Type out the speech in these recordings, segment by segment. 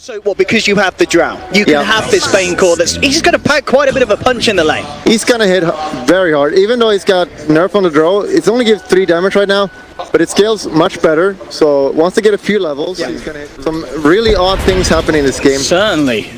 also, well, because you have the drown, you can have this Bane core he's going to pack quite a bit of a punch in the lane. He's going to hit very hard, even though he's got nerf on the draw. It only gives 3 damage right now, but it scales much better. So once they get a few levels, he's going to hit. Some really odd things happen in this game. Certainly.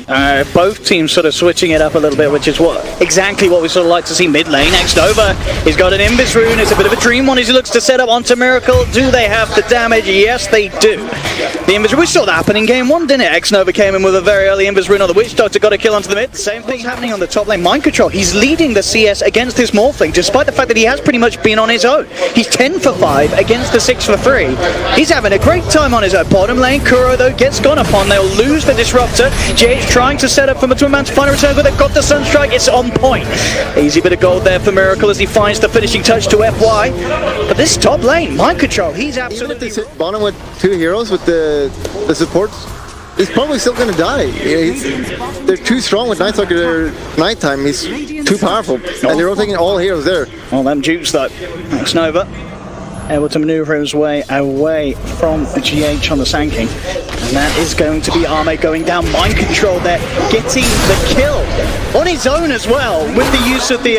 Both teams sort of switching it up a little bit, which is exactly what we sort of like to see mid lane. Xnova, he's got an Invis rune. It's a bit of a dream one as he looks to set up onto Miracle. Do they have the damage? Yes, they do. The Invis rune, we saw that happen in game 1, didn't it? Xnova came in with a very early Invis rune on the Witch Doctor, got a kill onto the mid. Same thing happening on the top lane. Mind Control, he's leading the CS against this Morphling, despite the fact that he has pretty much been on his own. He's 10 for 5 against the 6 for 3. He's having a great time on his own. Bottom lane, Kuro though gets gone upon. They'll lose the Disruptor. GH trying to set up for Matuma to find a return, but they've got the Sunstrike. It's on point. Easy bit of gold there for Miracle as he finds the finishing touch to FY. But this top lane, Mind Control, he's absolutely... Even if they sit bottom with 2 heroes with the supports, he's probably still going to die. They're too strong with Nightstalker nighttime. He's too powerful. And they're rotating all heroes there. Well, them dupes though. Xnova able to maneuver his way away from GH on the Sand King. And that is going to be Ehome going down. Mind Control there, getting the kill on his own as well, with the use of the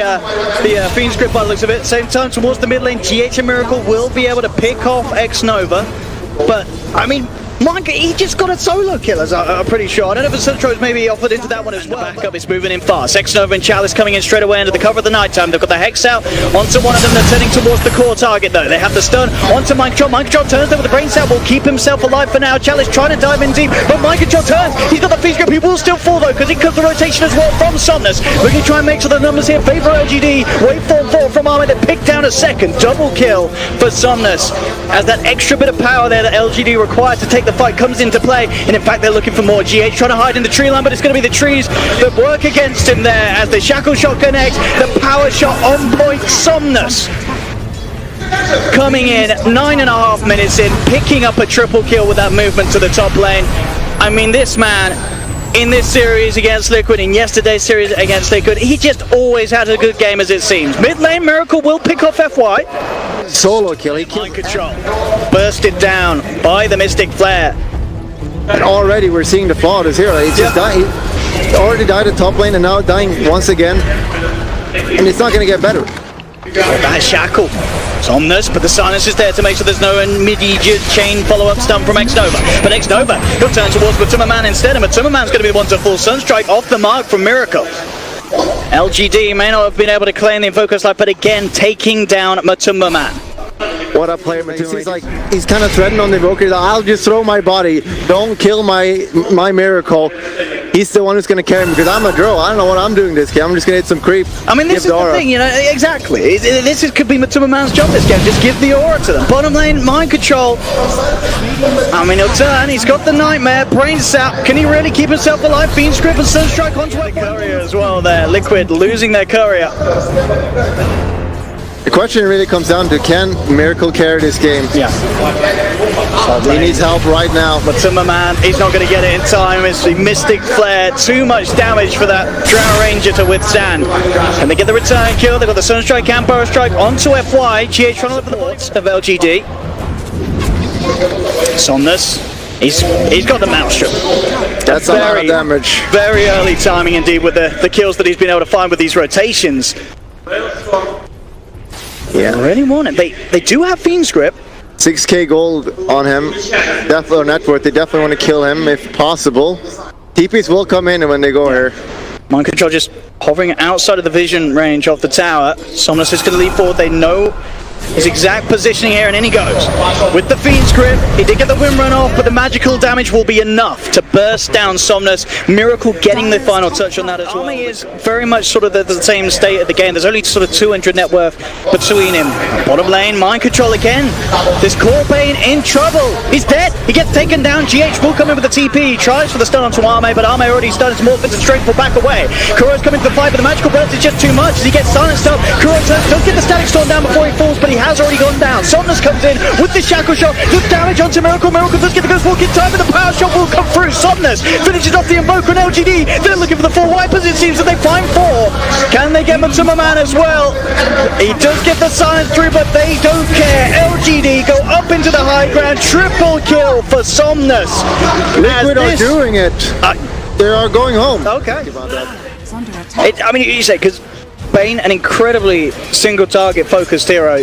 Fiend's Grip by the looks of it. Same time towards the mid lane, GH and Miracle will be able to pick off Xnova. But, I mean, he just got a solo kill, as I'm pretty sure. I don't know if Suntro's maybe offered into that one as well. The backup is moving in fast. Xnova and Chalice coming in straight away into the cover of the nighttime. They've got the Hex out onto one of them. They're turning towards the core target though. They have the stun onto Mind Control. Mind Control turns over the Brain Cell, will keep himself alive for now. Chalice trying to dive in deep, but Mind Control turns. He's got the Fiend's Grip. He will still fall though, because he comes the rotation as well from Somnus. Looking to try and make sure the numbers here favor Lgd. Waveform 4 from Ehome to pick down a second. Double kill for Somnus, as that extra bit of power there that Lgd required to take the fight comes into play. And in fact, they're looking for more. GH trying to hide in the tree line, but it's going to be the trees that work against him there as the Shackle Shot connects. The power shot on point. Somnus coming in 9.5 minutes in, picking up a triple kill with that movement to the top lane. I mean, this man in this series against Liquid, in yesterday's series against Liquid, he just always had a good game as it seems. Mid lane, Miracle will pick off FY. Solo kill, he Mind Control bursted down by the Mystic Flare. And already we're seeing the flaw of his hero. He's just dying. He already died at top lane and now dying once again. And it's not going to get better. That Shackle. Somnus, but the silence is there to make sure there's no immediate chain follow-up stun from Xnova. But Xnova, he'll turn towards Matuma instead, and Matuma going to be the one to full Sunstrike off the mark from Miracle. Lgd may not have been able to claim the Invoker's life, but again, taking down Matuma. What a player Matuma. He's like, he's kind of threatening on the Invoker. Like, I'll just throw my body. Don't kill my Miracle. He's the one who's going to carry him because I'm a draw. I don't know what I'm doing this game. I'm just going to hit some creep. I mean, this is the thing, you know, exactly. This could be Matuma Man's job this game. Just give the aura to them. Bottom lane, Mind Control. I mean, he'll turn. He's got the Nightmare. Brains out. Can he really keep himself alive? Fiend's Grip and Sunstrike onto the courier as well there. Liquid losing their courier. The question really comes down to, can Miracle carry this game? Yeah. He needs help right now. Matuma Man, he's not going to get it in time. It's the Mystic Flare. Too much damage for that Drow Ranger to withstand. And they get the return kill. They've got the Sunstrike and Power Strike onto FY. GH trying to look for the points of Lgd. Somnus. He's got the Maelstrom. That's a lot of damage. Very early timing indeed with the kills that he's been able to find with these rotations. Yeah, really want it. They do have Fiend's Grip. 6k gold on him. Definitely or net worth. They definitely want to kill him if possible. TPs will come in when they go here. Mind Control just hovering outside of the vision range of the tower. Somnus is going to lead forward. They know his exact positioning here, and in he goes. With the Fiend's Grip, he did get the Wind Run off, but the magical damage will be enough to burst down Somnus. Miracle getting the final touch on that as well. Ehome is very much sort of the same state of the game. There's only sort of 200 net worth between him. Bottom lane, Mind Control again. This Core Bane in trouble. He's dead. He gets taken down. GH will come in with the TP. He tries for the stun onto Ehome, but Ehome already started to morph into strength, will back away. Kuro's coming to the fight, but the magical burst is just too much as he gets silenced up. Kuro turns, does get the Static Storm down before he falls, but he has already gone down. Somnus comes in with the Shackle Shot, the damage onto Miracle. Miracle does get the Ghost Walk in time, but the Power Shot will come through. Somnus finishes off the Invoker and Lgd. They're looking for the 4 wipers, it seems that they find 4. Can they get Matuma Man as well? He does get the silence through, but they don't care. Lgd go up up into the high ground. Triple kill for Somnus. Liquid are doing it. They are going home. Okay. I mean, you say, because Bane, an incredibly single target focused hero,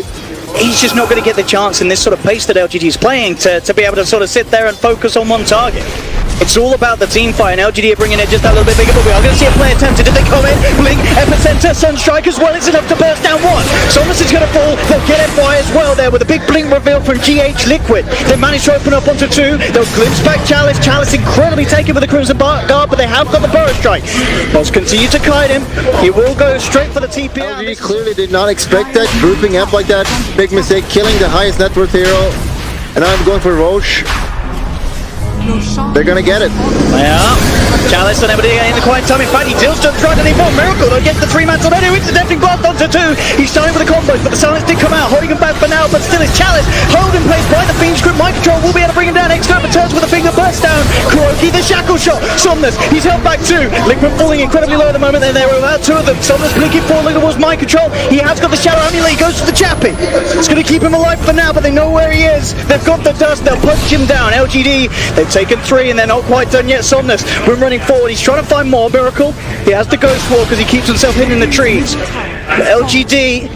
he's just not going to get the chance in this sort of pace that LGD is playing to be able to sort of sit there and focus on one target. It's all about the team fight, and LGD are bringing it just a little bit bigger, but we are going to see a play attempted. Did they come in? Blink, Epicenter, Sunstrike as well. It's enough to burst down one. Somnus is going to fall. They'll get FY as well there with a big blink reveal from GH Liquid. They managed to open up onto two. They'll glimpse back Chalice. Chalice incredibly taken with the Crimson Guard, but they have got the Burrow Strike. Boss continue to kite him. He will go straight for the TP. LGD clearly did not expect that, grouping up like that. Big mistake, killing the highest net worth hero. And I'm going for Roche. They're gonna get it. Yeah. Chalice unable to get in the quiet time. In fact, he deals to try to need more. Miracle against the three-man tornado. It's a deafening blast onto two. He's starting with the combos, but the silence did come out, holding him back for now. But still, it's Chalice held in place by the Fiend's grip. Mind Control will be able to bring him down. Xctn returns with a finger burst down. Kuroki, the shackle shot. Somnus, he's held back too. Liquid falling incredibly low at the moment. And there were about two of them. Somnus blinking forward towards Mind Control. He has got the Shadow Amulet. He goes to the Chappie. It's going to keep him alive for now, but they know where he is. They've got the dust. They'll punch him down. LGD, they've taken three, and they're not quite done yet. Somnus, when running forward, he's trying to find more. Miracle, he has the Ghost Wall because he keeps himself hidden in the trees. But LGD,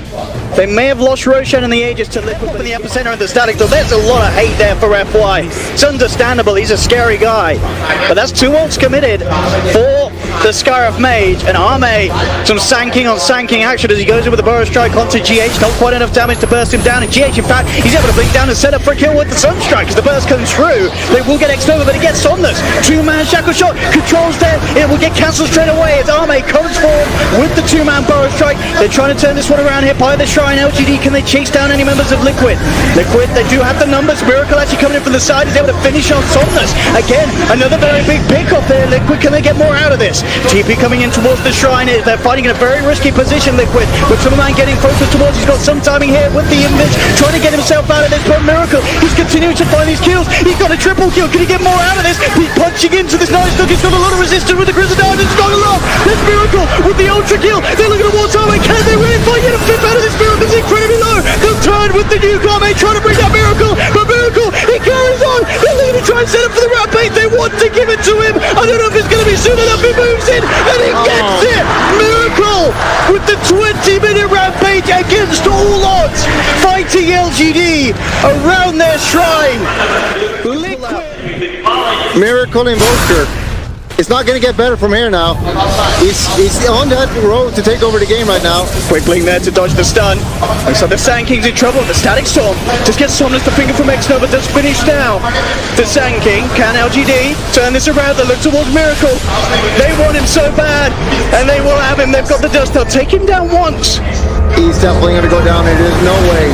they may have lost Roshan and the Aegis to Liquid in the epicenter of the static, though there's a lot of hate there for FY. It's understandable, he's a scary guy. But that's two ults committed for the Scarif Mage, and Ehome, some sanking on sanking action as he goes in with the Burrow Strike onto GH. Not quite enough damage to burst him down, and GH, in fact, he's able to blink down and set up for a kill with the Sunstrike as the burst comes through. They will get Xctn, but it gets Somnus. Two-man shackle shot, controls there, it will get cancelled straight away as Ehome comes forward with the two-man Burrow Strike. They're trying to turn this one around here by the shrine. LGD, can they chase down any members of Liquid? Liquid, they do have the numbers. Miracle actually coming in from the side is able to finish on Somnus. Again, another very big pick off there. Liquid, can they get more out of this? TP coming in towards the shrine. They're fighting in a very risky position, Liquid, with Superman getting focused towards. He's got some timing here with the Invis, trying to get himself out of this, but Miracle, he's continuing to find these kills. He's got a triple kill. Can he get more out of this? He's punching into this nice look. He's got a lot of resistance with the Crimson Guard. It's not a lot. There's Miracle with the ultra kill. They're looking at War Time. Can they really find a flip out of this? Miracle's incredibly low. They'll turn with the new Garmate, trying to bring down Miracle, but Miracle, he carries on. They're looking to try and set up for the Rampage. They want to give it to him. I don't know if it's going to be soon enough. He moves in and he gets it. Miracle with the 20-minute Rampage against all odds, fighting LGD around their shrine. Liquid. Miracle Invoker. It's not going to get better from here now. He's on that road to take over the game right now. Quick blink there to dodge the stun. Looks like the Sand King's in trouble. The Static Storm just gets Somnus the finger from Xctn, but does finish now. The Sand King, can LGD turn this around? They look towards Miracle. They want him so bad, and they will have him. They've got the dust. They'll take him down once. He's definitely going to go down. There's no way.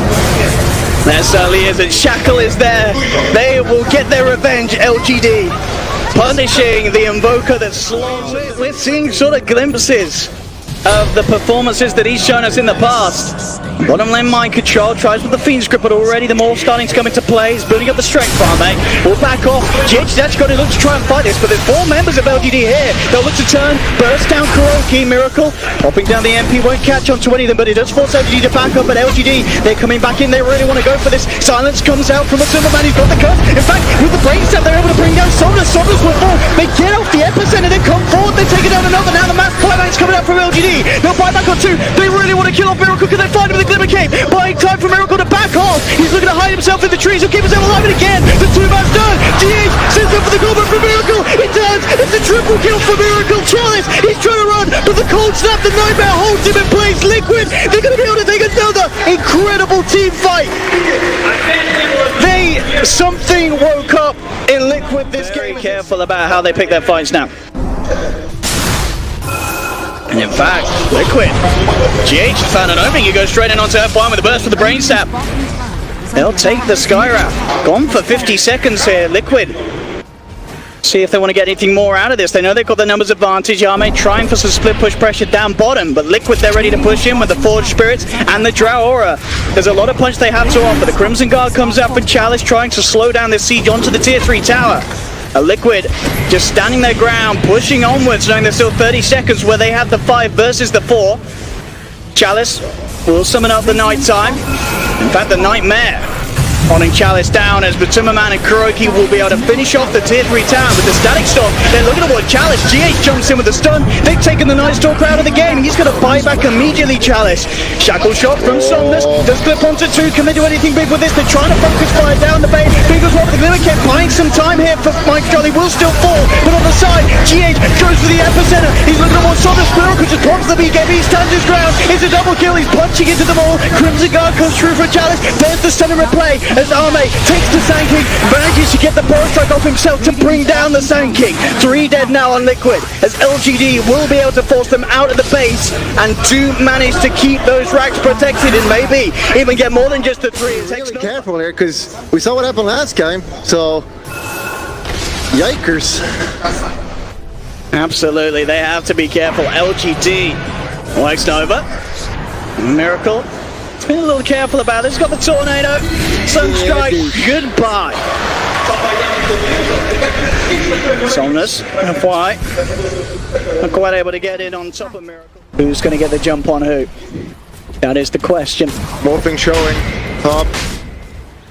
There certainly is, and Shackle is there. They will get their revenge, LGD. Punishing the Invoker that's slowly. We're seeing sort of glimpses of the performances that he's shown us in the past. Bottom lane Mind Control tries with the Fiend's grip, but already the Maul starting to come into play. He's building up the strength farm, mate. We'll back off. GH's actually got to look to try and fight this, but there's four members of LGD here. They'll look to turn, burst down Kuroki. Miracle popping down the MP, won't catch on to any of them, but it does force LGD to back up. But LGD, they're coming back in. They really want to go for this. Silence comes out from a Silverman. He's got the curse. In fact, with the brain set, they're able to bring down Somnus. Somnus will fall. They get off the epicenter. They come forward. They take it down another. Now the mass climax coming out from LGD. They'll buy back on two. They really want to kill off Miracle. Can they find him with the Glimmer Cape? Buying time for Miracle to back off. He's looking to hide himself in the trees. He'll keep himself alive, and again, the two-man's done. GH sends up for the combo for Miracle. It does. It's a triple kill for Miracle. Chalice, he's trying to run, but the cold snap, the nightmare holds him in place. Liquid, they're going to be able to take another incredible team fight. Something woke up in Liquid this game. Very careful about how they pick their fights now. And in fact, Liquid, GH has found an opening. He goes straight in onto F1 with a burst for the brain sap. They'll take the Skywrath. Gone for 50 seconds here, Liquid. See if they want to get anything more out of this. They know they've got the numbers advantage. Ehome trying for some split push pressure down bottom, but Liquid, they're ready to push in with the Forged Spirits and the Drow Aura. There's a lot of punch they have to offer. The Crimson Guard comes out for Chalice, trying to slow down this siege onto the tier 3 tower. A Liquid just standing their ground, pushing onwards, knowing there's still 30 seconds where they have the 5 versus the 4. Chalice will summon up the Nighttime. In fact, the Nightmare Hunting Chalice down as Batummerman and Kuroki will be able to finish off the tier 3 tower with the static storm. They're looking to avoid Chalice. GH jumps in with the stun. They've taken the Night Stalker out of the game. He's going to buy back immediately, Chalice. Shackle shot from Somnus. Does clip onto 2. Can they do anything big with this? They're trying to focus fire down the base. Fingers one with the Glimmer kept buying some time here for Mike Jolly. Will still fall. But on the side, GH goes for the epicenter. He's looking towards Somnus. Miracle just blocks the BKB. Stands his ground. It's a double kill. He's punching into the ball. Crimson Guard comes through for Chalice. There's the stunner replay as Ehome takes the Sand King, manages to get the power strike off himself to bring down the Sand King. 3 dead now on Liquid as LGD will be able to force them out of the base and do manage to keep those racks protected and maybe even get more than just the 3. Really careful here because we saw what happened last game, so yikers. Absolutely, they have to be careful. LGD works Nova. Miracle. It's been a little careful about it. He's got the Tornado. Sunstrike. Goodbye. Somnus. FY. Not quite able to get in on top of Miracle. Who's going to get the jump on who? That is the question. Morphing showing. Top.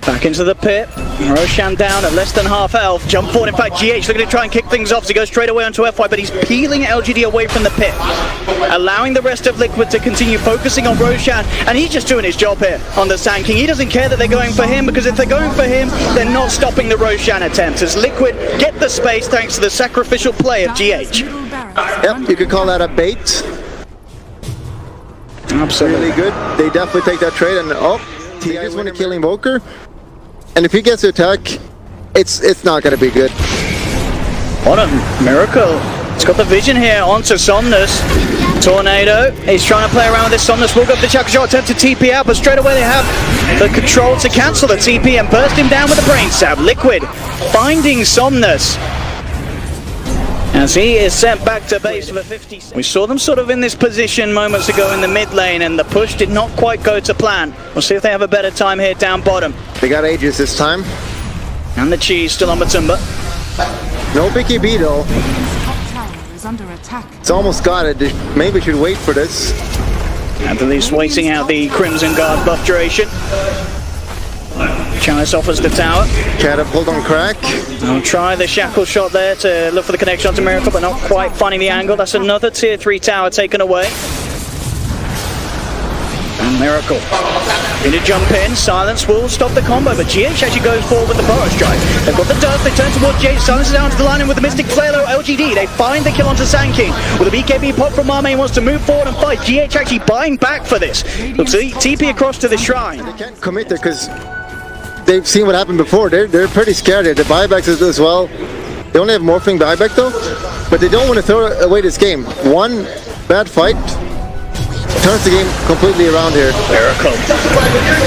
Back into the pit. Roshan down at less than half health. Jump forward. In fact, GH looking to try and kick things off. So he goes straight away onto FY, but he's peeling LGD away from the pit, allowing the rest of Liquid to continue focusing on Roshan. And he's just doing his job here on the Sand King. He doesn't care that they're going for him, because if they're going for him, they're not stopping the Roshan attempts. As Liquid get the space thanks to the sacrificial play of GH. Yep, you could call that a bait. Absolutely. Really good. They definitely take that trade, and he just want to kill Invoker. And if he gets to attack, it's not going to be good. What a miracle. He's got the vision here onto Somnus. Tornado. He's trying to play around with this. Somnus will go for the Shackle Shot, attempt to TP out, but straight away they have the control to cancel the TP and burst him down with the Brain Stab. Liquid finding Somnus as he is sent back to base for 50. We saw them sort of in this position moments ago in the mid lane, and the push did not quite go to plan. We'll see if they have a better time here down bottom. They got Aegis this time. And the cheese still on Matumba. No BKB though. Is under attack. It's almost got it. Maybe should wait for this. At least waiting out the Crimson Guard buff duration. Chalice offers the tower. Catapult on crack. I'll try the Shackle Shot there to look for the connection to Miracle, but not quite finding the angle. That's another tier 3 tower taken away. And Miracle going to jump in. Silence will stop the combo, but GH actually goes forward with the Burrow Strike. They've got the dust, they turn towards GH. Silence is down to the line with the Mystic Flailo. LGD, they find the kill onto Sand King. With a BKB pop from Arme, wants to move forward and fight. GH actually buying back for this. Looks to TP across to the shrine. They can't commit there because they've seen what happened before. They're pretty scared here. The buybacks as well. They only have morphing buyback though, but they don't want to throw away this game. One bad fight turns the game completely around here. Miracle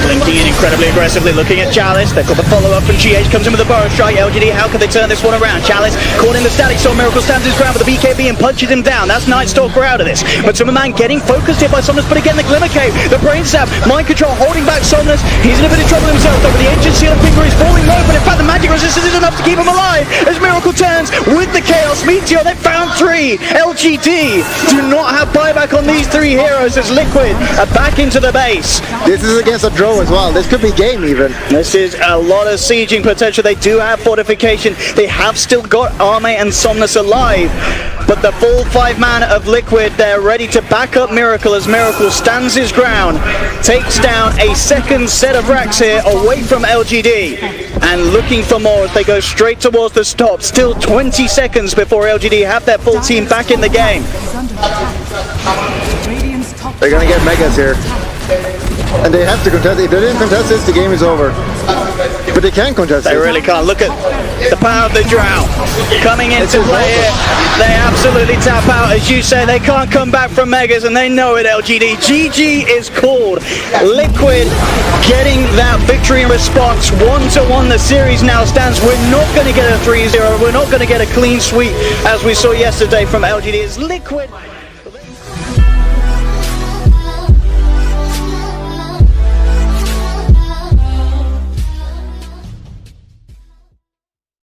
blinking in incredibly aggressively, looking at Chalice. They've got the follow-up from GH, comes in with a Burrow Strike. LGD, how can they turn this one around? Chalice caught in the static storm. Miracle stands his ground with the BKB and punches him down. That's Night Stalker out of this. But Matummerman getting focused here by Somnus, but again the Glimmer Cave, the Brain Stab, Mind Control holding back Somnus. He's in a bit of trouble himself though, with the Ancient Seal and Finger is falling low, but in fact the magic resistance is enough to keep him alive as Miracle turns with the Chaos Meteor. They found 3. LGD do not have buyback on these 3 heroes as Liquid are back into the base. This is against a draw as well. This could be game even. This is a lot of sieging potential. They do have fortification. They have still got Arme and Somnus alive. But the full 5-man of Liquid, they're ready to back up Miracle as Miracle stands his ground, takes down a second set of racks here away from LGD, and looking for more as they go straight towards the stop. Still 20 seconds before LGD have their full team back in the game. They're gonna get megas here. And they have to contest. If they didn't contest this, the game is over. But they can contest They it. really can't. Look at the power of the drought coming into play here. They absolutely tap out. As you say, they can't come back from megas, and they know it, LGD. GG is called. Liquid getting that victory in response. 1-1 the series now stands. We're not going to get a 3-0. We're not going to get a clean sweep as we saw yesterday from LGD. It's Liquid